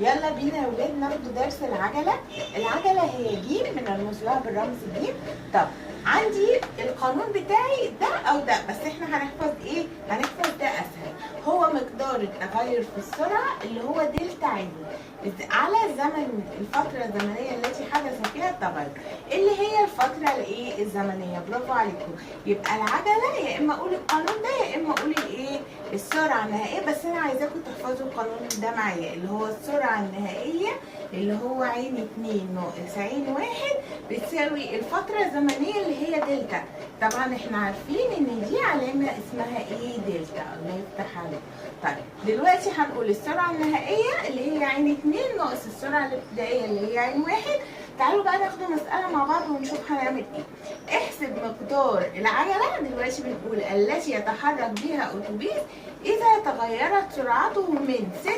يلا بينا يا ولاد ناخد درس العجلة. العجلة هي ج بنرمز لها بالرمز ج. طب عندي القانون بتاعي ده او ده، بس احنا هنحفظ ايه؟ هنحفظ ده اسهل. هو مقدار التغير في السرعة اللي هو دلتا عين على زمن الفترة الزمنية التي حدث فيها التغير، اللي هي الفترة الايه؟ الزمنية. برافو عليكم. يبقى العجلة يا اما اقول القانون ده يا اما اقول الايه؟ السرعة النهائية. بس انا عايزاكم تحفظوا القانون ده معايا، اللي هو السرعة النهائية اللي هو عين 2 ناقص عين 1 بتساوي الفترة الزمنية اللي هي دلتا. طبعا احنا عارفين ان دي علامة اسمها ايه؟ دلتا. الله يفتح عليك. طيب دلوقتي هنقول السرعة النهائية اللي هي عين 2 ناقص السرعة الابتدائية اللي هي عين 1. تعالوا بقى ناخد مسألة مع بعض ونشوف هنعمل ايه. احسب مقدار العجلة. دلوقتي بنقول التي يتحرك بها اتوبيس اذا تغيرت سرعته من